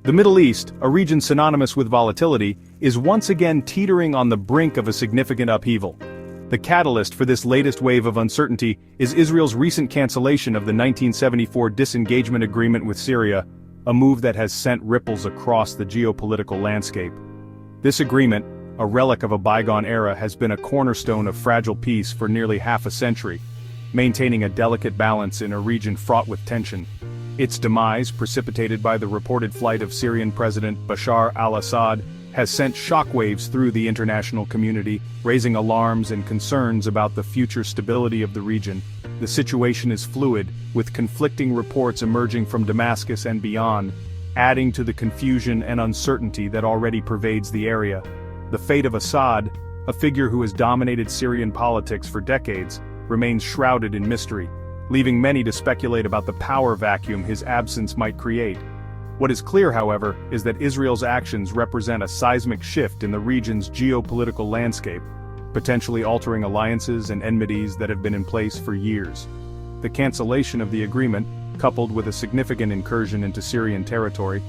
The Middle East, a region synonymous with volatility, is once again teetering on the brink of a significant upheaval. The catalyst for this latest wave of uncertainty is Israel's recent cancellation of the 1974 disengagement agreement with Syria, a move that has sent ripples across the geopolitical landscape. This agreement, a relic of a bygone era, has been a cornerstone of fragile peace for nearly half a century, maintaining a delicate balance in a region fraught with tension. Its demise, precipitated by the reported flight of Syrian President Bashar al-Assad, has sent shockwaves through the international community, raising alarms and concerns about the future stability of the region. The situation is fluid, with conflicting reports emerging from Damascus and beyond, adding to the confusion and uncertainty that already pervades the area. The fate of Assad, a figure who has dominated Syrian politics for decades, remains shrouded in mystery, leaving many to speculate about the power vacuum his absence might create. What is clear, however, is that Israel's actions represent a seismic shift in the region's geopolitical landscape, potentially altering alliances and enmities that have been in place for years. The cancellation of the agreement, coupled with a significant incursion into Syrian territory,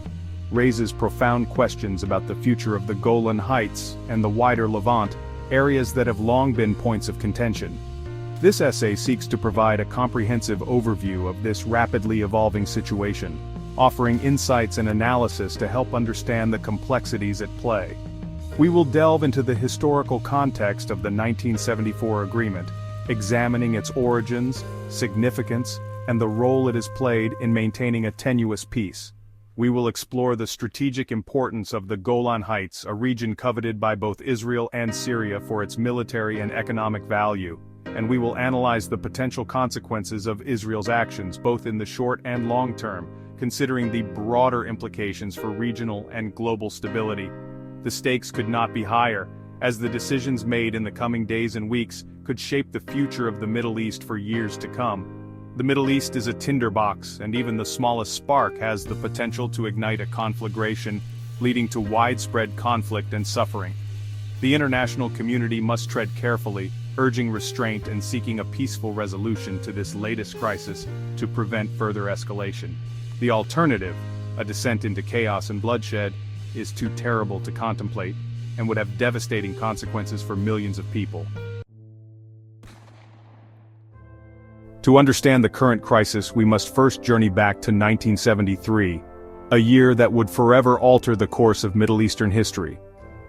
raises profound questions about the future of the Golan Heights and the wider Levant, areas that have long been points of contention. This essay seeks to provide a comprehensive overview of this rapidly evolving situation, offering insights and analysis to help understand the complexities at play. We will delve into the historical context of the 1974 agreement, examining its origins, significance, and the role it has played in maintaining a tenuous peace. We will explore the strategic importance of the Golan Heights, a region coveted by both Israel and Syria for its military and economic value, and we will analyze the potential consequences of Israel's actions both in the short and long term, considering the broader implications for regional and global stability. The stakes could not be higher, as the decisions made in the coming days and weeks could shape the future of the Middle East for years to come. The Middle East is a tinderbox, and even the smallest spark has the potential to ignite a conflagration, leading to widespread conflict and suffering. The international community must tread carefully, urging restraint and seeking a peaceful resolution to this latest crisis to prevent further escalation. The alternative, a descent into chaos and bloodshed, is too terrible to contemplate and would have devastating consequences for millions of people. To understand the current crisis, we must first journey back to 1973, a year that would forever alter the course of Middle Eastern history,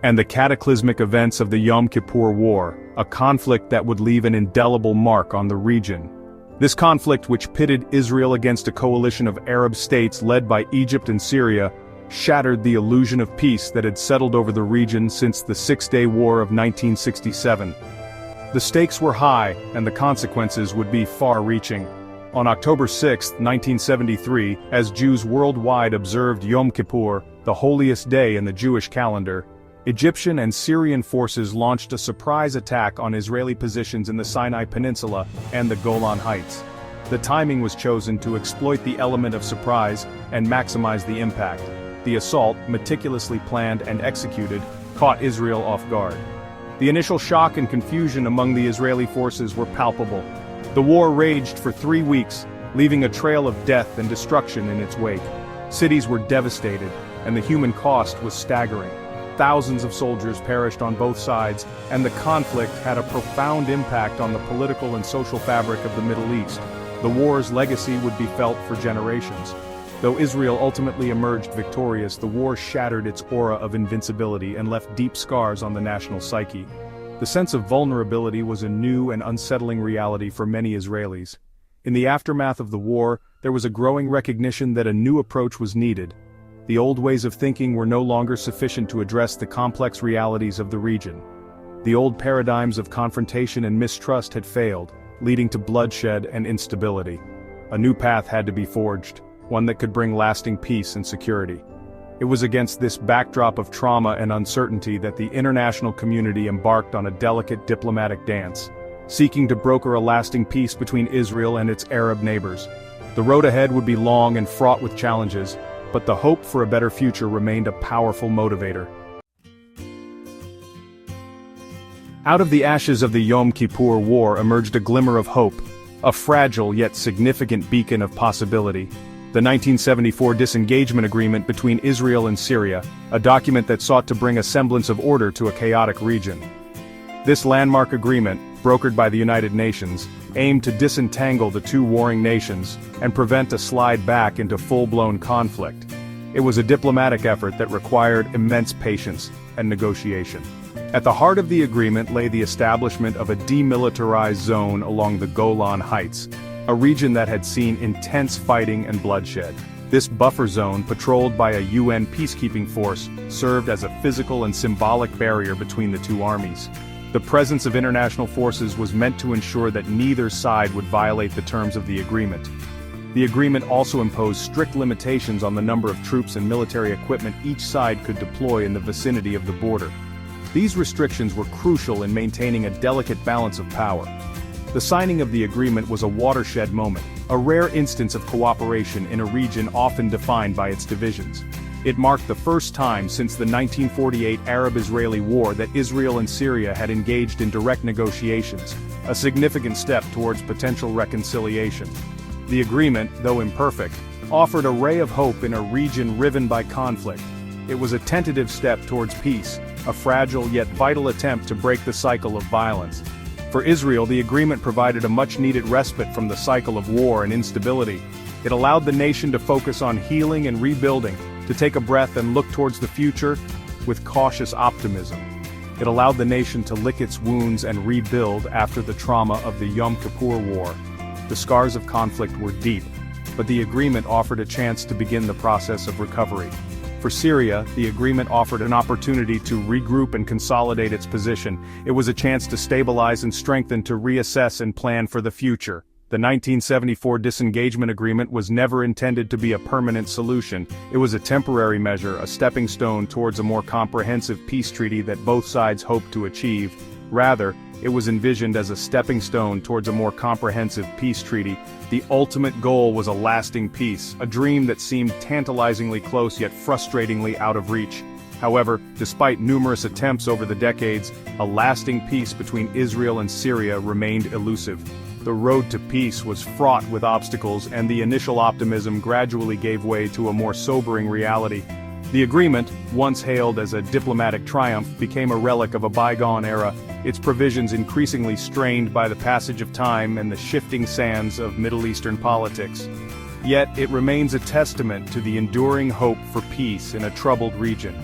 and the cataclysmic events of the Yom Kippur War, a conflict that would leave an indelible mark on the region. This conflict, which pitted Israel against a coalition of Arab states led by Egypt and Syria, shattered the illusion of peace that had settled over the region since the Six-Day War of 1967. The stakes were high, and the consequences would be far-reaching. On October 6, 1973, as Jews worldwide observed Yom Kippur, the holiest day in the Jewish calendar, Egyptian and Syrian forces launched a surprise attack on Israeli positions in the Sinai Peninsula and the Golan Heights. The timing was chosen to exploit the element of surprise and maximize the impact. The assault, meticulously planned and executed, caught Israel off guard. The initial shock and confusion among the Israeli forces were palpable. The war raged for 3 weeks, leaving a trail of death and destruction in its wake. Cities were devastated, and the human cost was staggering. Thousands of soldiers perished on both sides, and the conflict had a profound impact on the political and social fabric of the Middle East. The war's legacy would be felt for generations. Though Israel ultimately emerged victorious, the war shattered its aura of invincibility and left deep scars on the national psyche. The sense of vulnerability was a new and unsettling reality for many Israelis. In the aftermath of the war, there was a growing recognition that a new approach was needed. The old ways of thinking were no longer sufficient to address the complex realities of the region. The old paradigms of confrontation and mistrust had failed, leading to bloodshed and instability. A new path had to be forged, one that could bring lasting peace and security. It was against this backdrop of trauma and uncertainty that the international community embarked on a delicate diplomatic dance, seeking to broker a lasting peace between Israel and its Arab neighbors. The road ahead would be long and fraught with challenges, but the hope for a better future remained a powerful motivator. Out of the ashes of the Yom Kippur War emerged a glimmer of hope, a fragile yet significant beacon of possibility. the 1974 Disengagement Agreement between Israel and Syria, a document that sought to bring a semblance of order to a chaotic region. This landmark agreement, brokered by the United Nations, aimed to disentangle the two warring nations and prevent a slide back into full-blown conflict. It was a diplomatic effort that required immense patience and negotiation. At the heart of the agreement lay the establishment of a demilitarized zone along the Golan Heights, a region that had seen intense fighting and bloodshed. This buffer zone, patrolled by a UN peacekeeping force, served as a physical and symbolic barrier between the two armies. The presence of international forces was meant to ensure that neither side would violate the terms of the agreement. The agreement also imposed strict limitations on the number of troops and military equipment each side could deploy in the vicinity of the border. These restrictions were crucial in maintaining a delicate balance of power. The signing of the agreement was a watershed moment, a rare instance of cooperation in a region often defined by its divisions. It marked the first time since the 1948 Arab-Israeli War that Israel and Syria had engaged in direct negotiations, a significant step towards potential reconciliation. The agreement, though imperfect, offered a ray of hope in a region riven by conflict. It was a tentative step towards peace, a fragile yet vital attempt to break the cycle of violence. For Israel, the agreement provided a much-needed respite from the cycle of war and instability. It allowed the nation to focus on healing and rebuilding, to take a breath and look towards the future with cautious optimism. It allowed the nation to lick its wounds and rebuild after the trauma of the Yom Kippur War. The scars of conflict were deep, but the agreement offered a chance to begin the process of recovery. For Syria, the agreement offered an opportunity to regroup and consolidate its position. It was a chance to stabilize and strengthen, to reassess and plan for the future. The 1974 Disengagement Agreement was never intended to be a permanent solution. It was a temporary measure, a stepping stone towards a more comprehensive peace treaty that both sides hoped to achieve. Rather, it was envisioned as a stepping stone towards a more comprehensive peace treaty. The ultimate goal was a lasting peace, a dream that seemed tantalizingly close yet frustratingly out of reach. However, despite numerous attempts over the decades, a lasting peace between Israel and Syria remained elusive. The road to peace was fraught with obstacles, and the initial optimism gradually gave way to a more sobering reality. The agreement, once hailed as a diplomatic triumph, became a relic of a bygone era, its provisions increasingly strained by the passage of time and the shifting sands of Middle Eastern politics. Yet it remains a testament to the enduring hope for peace in a troubled region.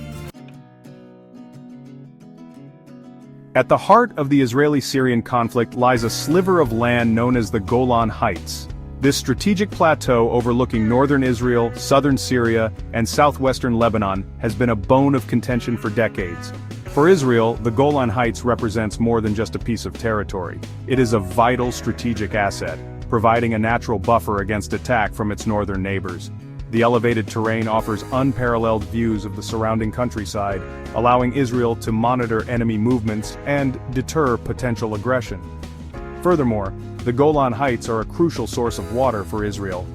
At the heart of the Israeli-Syrian conflict lies a sliver of land known as the Golan Heights. This strategic plateau overlooking northern Israel, southern Syria, and southwestern Lebanon has been a bone of contention for decades. For Israel, the Golan Heights represents more than just a piece of territory. It is a vital strategic asset, providing a natural buffer against attack from its northern neighbors. The elevated terrain offers unparalleled views of the surrounding countryside, allowing Israel to monitor enemy movements and deter potential aggression. Furthermore, the Golan Heights are a crucial source of water for Israel.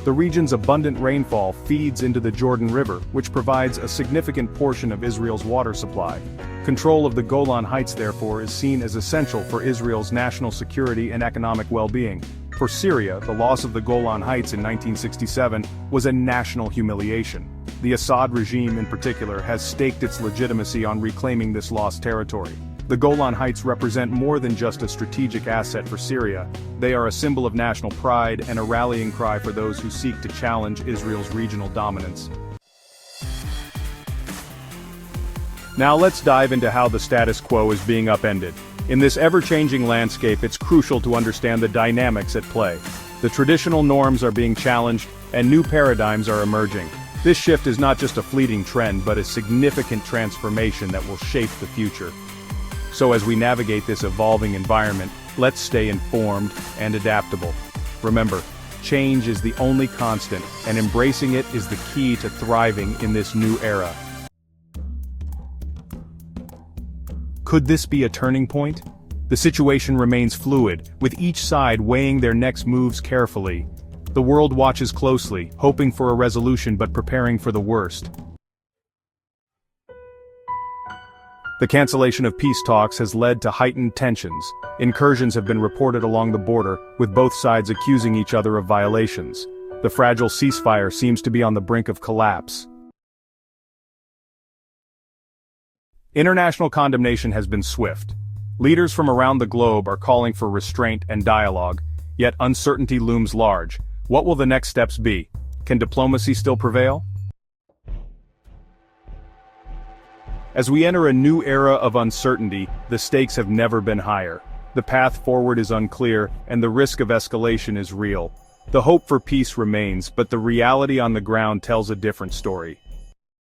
The region's abundant rainfall feeds into the Jordan River, which provides a significant portion of Israel's water supply. Control of the Golan Heights, therefore, is seen as essential for Israel's national security and economic well-being. For Syria, the loss of the Golan Heights in 1967 was a national humiliation. The Assad regime in particular has staked its legitimacy on reclaiming this lost territory. The Golan Heights represent more than just a strategic asset for Syria. They are a symbol of national pride and a rallying cry for those who seek to challenge Israel's regional dominance. Now let's dive into how the status quo is being upended. In this ever-changing landscape, it's crucial to understand the dynamics at play. The traditional norms are being challenged, and new paradigms are emerging. This shift is not just a fleeting trend, but a significant transformation that will shape the future. So as we navigate this evolving environment, let's stay informed and adaptable. Remember, change is the only constant, and embracing it is the key to thriving in this new era. Could this be a turning point? The situation remains fluid, with each side weighing their next moves carefully. The world watches closely, hoping for a resolution but preparing for the worst. The cancellation of peace talks has led to heightened tensions. Incursions have been reported along the border, with both sides accusing each other of violations. The fragile ceasefire seems to be on the brink of collapse. International condemnation has been swift. Leaders from around the globe are calling for restraint and dialogue, yet uncertainty looms large. What will the next steps be? Can diplomacy still prevail? As we enter a new era of uncertainty, the stakes have never been higher. The path forward is unclear, and the risk of escalation is real. The hope for peace remains, but the reality on the ground tells a different story.